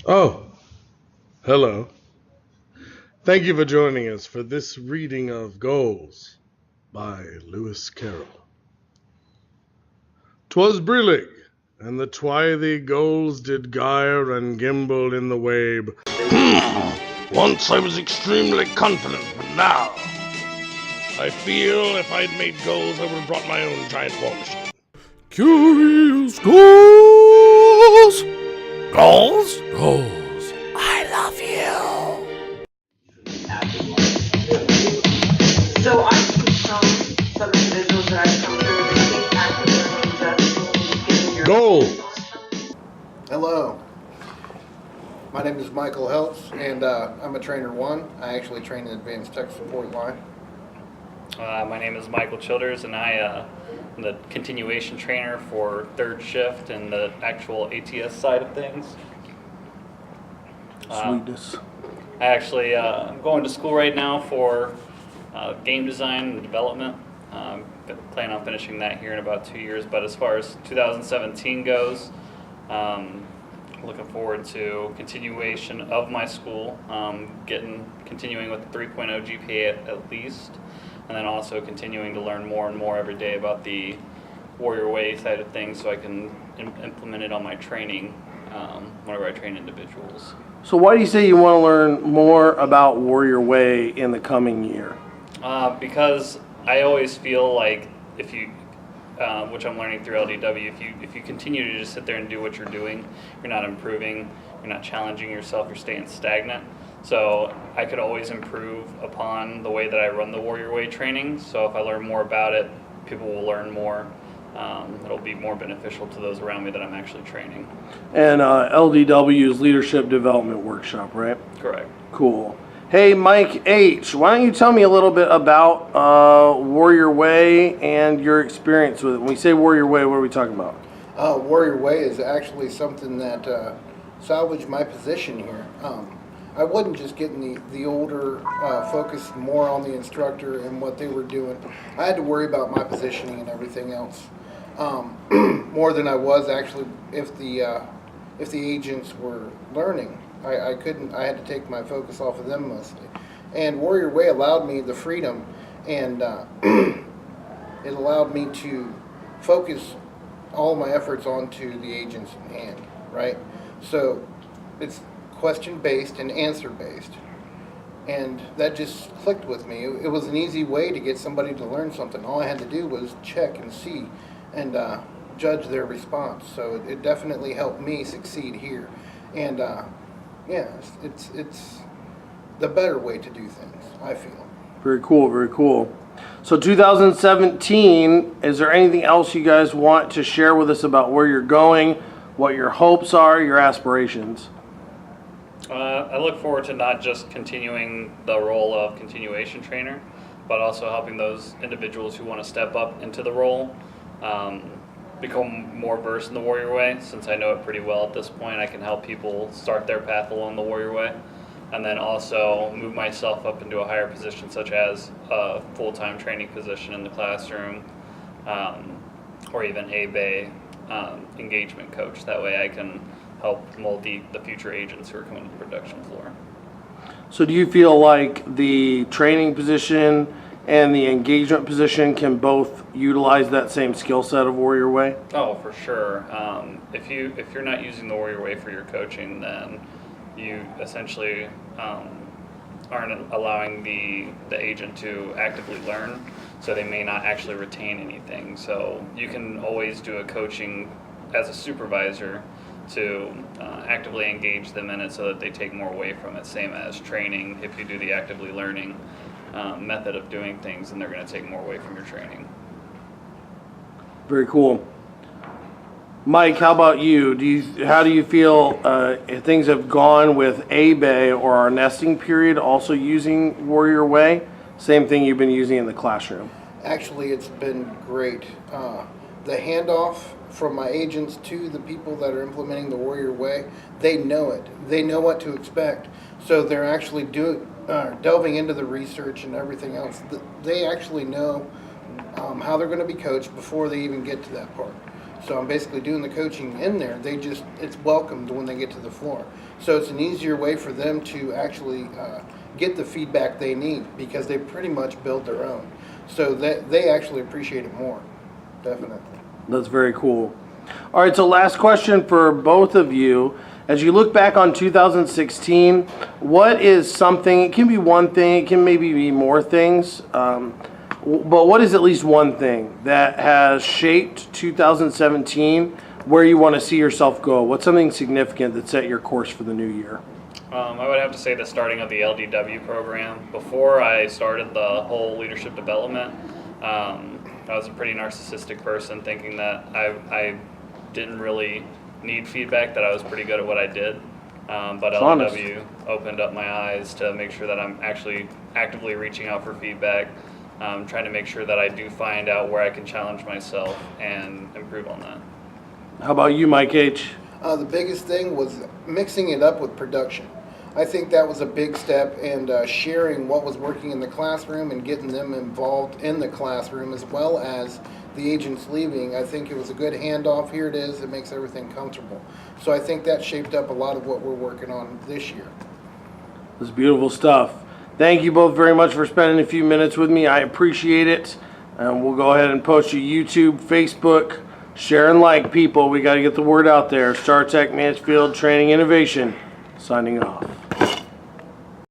Oh, hello. Thank you for joining us for this reading of Goals by Lewis Carroll. 'Twas brillig, and the twithy goals did gyre and gimble in the wabe. Once I was extremely confident, but now I feel if I'd made goals, I would have brought my own giant war machine. Curious goals! Goals? Goals. I love you. So I can show some individuals that I've come through that think active just getting your Goals! Hello, my name is Michael Heltz, and I'm a trainer one. I actually train in advanced tech support line. My name is Michael Childress, and I am the continuation trainer for third shift and the actual ATS side of things. Sweetness. I actually I'm going to school right now for game design and development. Plan on finishing that here in about 2 years. But as far as 2017 goes, looking forward to continuation of my school, continuing with the 3.0 GPA at least, and then also continuing to learn more and more every day about the Warrior Way side of things, so I can implement it on my training whenever I train individuals. So why do you say you want to learn more about Warrior Way in the coming year? Because I always feel like if you, which I'm learning through LDW, if you continue to just sit there and do what you're doing, you're not improving, you're not challenging yourself, you're staying stagnant. So I could always improve upon the way that I run the Warrior Way training. So if I learn more about it, people will learn more. It'll be more beneficial to those around me that I'm actually training. And LDW's Leadership Development Workshop, right? Correct. Cool. Hey, Mike H., why don't you tell me a little bit about Warrior Way and your experience with it? When we say Warrior Way, what are we talking about? Warrior Way is actually something that salvaged my position here. I wasn't just getting the older, focused more on the instructor and what they were doing. I had to worry about my positioning and everything else more than I was actually if the agents were learning. I couldn't. I had to take my focus off of them mostly. And Warrior Way allowed me the freedom, and it allowed me to focus all my efforts onto the agents in hand. Right. So it's question based and answer based, and that just clicked with me. It was an easy way to get somebody to learn something. All I had to do was check and see and judge their response. So it definitely helped me succeed here. And yeah, it's the better way to do things, I feel. Very cool, very cool. So 2017, is there anything else you guys want to share with us about where you're going, what your hopes are, your aspirations? I look forward to not just continuing the role of continuation trainer, but also helping those individuals who want to step up into the role become more versed in the Warrior Way. Since I know it pretty well at this point, I can help people start their path along the Warrior Way, and then also move myself up into a higher position, such as a full-time training position in the classroom, or even A-Bay engagement coach. That way I can help mold the future agents who are coming to the production floor. So do you feel like the training position and the engagement position can both utilize that same skill set of Warrior Way? Oh, for sure. If you're not using the Warrior Way for your coaching, then you essentially aren't allowing the agent to actively learn, so they may not actually retain anything. So you can always do a coaching as a supervisor to actively engage them in it so that they take more away from it. Same as training, if you do the actively learning method of doing things, then they're going to take more away from your training. Very cool. Mike, how about you? How do you feel things have gone with A-Bay or our nesting period also using Warrior Way? Same thing you've been using in the classroom. Actually, it's been great. The handoff from my agents to the people that are implementing the Warrior Way, they know it. They know what to expect. So they're actually delving into the research and everything else. They actually know how they're going to be coached before they even get to that part. So I'm basically doing the coaching in there. It's welcomed when they get to the floor. So it's an easier way for them to actually get the feedback they need because they pretty much build their own. So they actually appreciate it more, definitely. That's very cool. All right, so last question for both of you. As you look back on 2016, what is something, it can be one thing, it can maybe be more things, but what is at least one thing that has shaped 2017 where you want to see yourself go? What's something significant that set your course for the new year? I would have to say the starting of the LDW program. Before I started the whole leadership development, I was a pretty narcissistic person, thinking that I didn't really need feedback, that I was pretty good at what I did. But LDW opened up my eyes to make sure that I'm actually actively reaching out for feedback, trying to make sure that I do find out where I can challenge myself and improve on that. How about you, Mike H.? The biggest thing was mixing it up with production. I think that was a big step, and sharing what was working in the classroom and getting them involved in the classroom as well as the agents leaving. I think it was a good handoff. Here it is. It makes everything comfortable. So I think that shaped up a lot of what we're working on this year. That's beautiful stuff. Thank you both very much for spending a few minutes with me. I appreciate it. And we'll go ahead and post to YouTube, Facebook, share and like, people. We got to get the word out there. STARTEK Mansfield Training Innovation signing off.